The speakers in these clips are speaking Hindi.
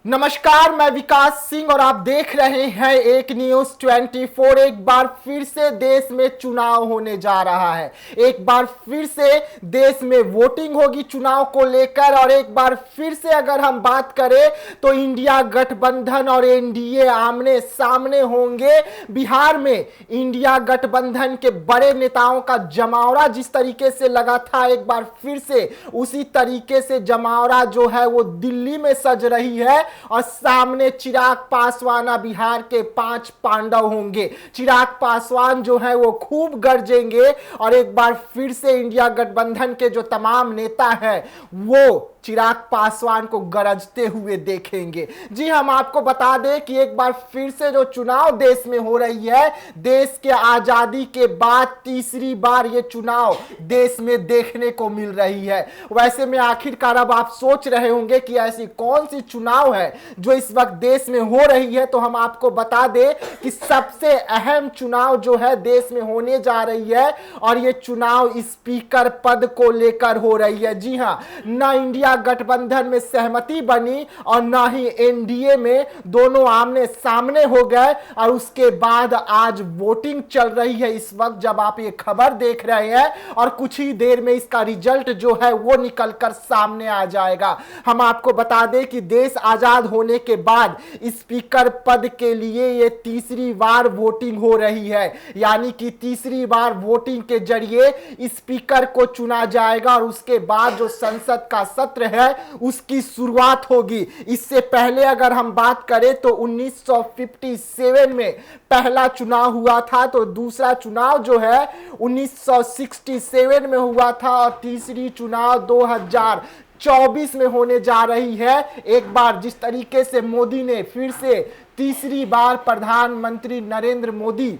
नमस्कार, मैं विकास सिंह और आप देख रहे हैं एक न्यूज 24। एक बार फिर से देश में चुनाव होने जा रहा है। एक बार फिर से देश में वोटिंग होगी चुनाव को लेकर। और एक बार फिर से अगर हम बात करें तो इंडिया गठबंधन और एनडीए आमने सामने होंगे। बिहार में इंडिया गठबंधन के बड़े नेताओं का जमावड़ा जिस तरीके से लगा था, एक बार फिर से उसी तरीके से जमावड़ा जो है वो दिल्ली में सज रही है। और सामने चिराग पासवान बिहार के 5 पांडव होंगे। चिराग पासवान जो है वो खूब गरजेंगे और एक बार फिर से इंडिया गठबंधन के जो तमाम नेता हैं वो चिराग पासवान को गरजते हुए देखेंगे। जी, हम आपको बता दें कि एक बार फिर से जो चुनाव देश में हो रही है, देश के आजादी के बाद तीसरी बार ये चुनाव देश में देखने को मिल रही है। वैसे में आखिरकार अब आप सोच रहे होंगे कि ऐसी कौन सी चुनाव है जो इस वक्त देश में हो रही है, तो हम आपको बता दें कि सबसे अहम चुनाव जो है देश में होने जा रही है और ये चुनाव स्पीकर पद को लेकर हो रही है। जी हां, ना इंडिया गठबंधन में सहमति बनी और ना ही एनडीए में, दोनों आमने सामने हो गए और उसके बाद आज वोटिंग चल रही है इस वक्त जब आप ये खबर देख रहे हैं। और कुछ ही देर में इसका रिजल्ट जो है वो निकलकर सामने आ जाएगा। हम आपको बता दें कि देश आजाद होने के बाद स्पीकर पद के लिए ये तीसरी बार वोटिंग हो रही है, यानी कि तीसरी बार वोटिंग के जरिए स्पीकर को चुना जाएगा और उसके बाद जो संसद का सत्र है उसकी शुरुआत होगी। इससे पहले अगर हम बात करें तो 1957 में पहला चुनाव हुआ था, तो दूसरा चुनाव जो है 1967 में हुआ था और तीसरी चुनाव 2024 में होने जा रही है। एक बार जिस तरीके से मोदी ने फिर से तीसरी बार प्रधानमंत्री नरेंद्र मोदी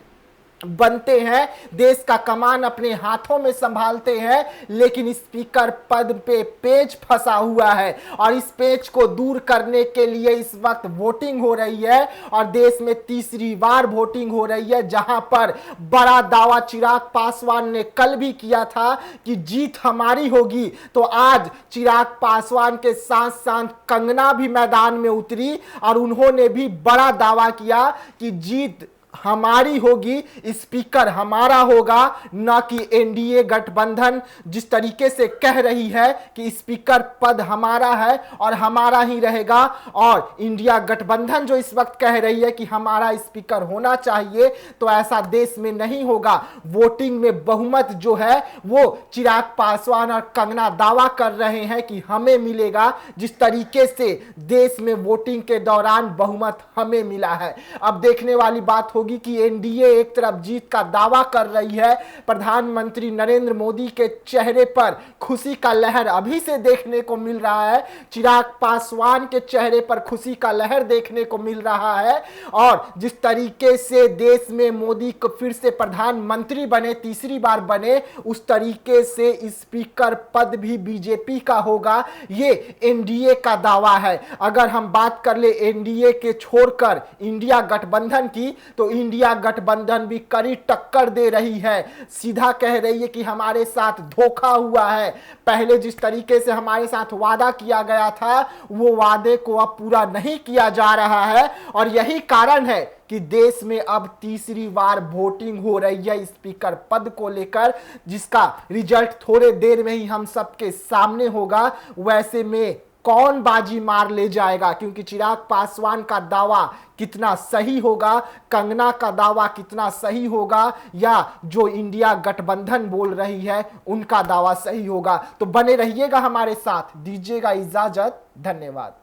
बनते हैं, देश का कमान अपने हाथों में संभालते हैं, लेकिन स्पीकर पद पे पेच फंसा हुआ है और इस पेच को दूर करने के लिए इस वक्त वोटिंग हो रही है और देश में तीसरी बार वोटिंग हो रही है, जहां पर बड़ा दावा चिराग पासवान ने कल भी किया था कि जीत हमारी होगी। तो आज चिराग पासवान के साथ साथ कंगना भी मैदान में उतरी और उन्होंने भी बड़ा दावा किया कि जीत हमारी होगी, स्पीकर हमारा होगा, ना कि एनडीए गठबंधन जिस तरीके से कह रही है कि स्पीकर पद हमारा है और हमारा ही रहेगा। और इंडिया गठबंधन जो इस वक्त कह रही है कि हमारा स्पीकर होना चाहिए, तो ऐसा देश में नहीं होगा। वोटिंग में बहुमत जो है वो चिराग पासवान और कंगना दावा कर रहे हैं कि हमें मिलेगा, जिस तरीके से देश में वोटिंग के दौरान बहुमत हमें मिला है। अब देखने वाली बात होगी कि एनडीए एक तरफ जीत का दावा कर रही है, प्रधानमंत्री नरेंद्र मोदी के चेहरे पर खुशी का लहर अभी से देखने को मिल रहा है, चिराग पासवान के चेहरे पर खुशी का लहर देखने को मिल रहा है। और जिस तरीके से देश में मोदी को फिर से प्रधानमंत्री बने, तीसरी बार बने, उस तरीके से स्पीकर पद भी बीजेपी का होगा, ये एनडीए का दावा है। अगर हम बात कर ले एनडीए के छोड़कर इंडिया गठबंधन की, तो इंडिया गठबंधन भी कड़ी टक्कर दे रही है, सीधा कह रही है कि हमारे साथ धोखा हुआ है। पहले जिस तरीके से हमारे साथ वादा किया गया था वो वादे को अब पूरा नहीं किया जा रहा है और यही कारण है कि देश में अब तीसरी बार वोटिंग हो रही है स्पीकर पद को लेकर, जिसका रिजल्ट थोड़े देर में ही हम सबके सामने होगा। वैसे में कौन बाजी मार ले जाएगा, क्योंकि चिराग पासवान का दावा कितना सही होगा, कंगना का दावा कितना सही होगा, या जो इंडिया गठबंधन बोल रही है उनका दावा सही होगा। तो बने रहिएगा हमारे साथ, दीजिएगा इजाजत, धन्यवाद।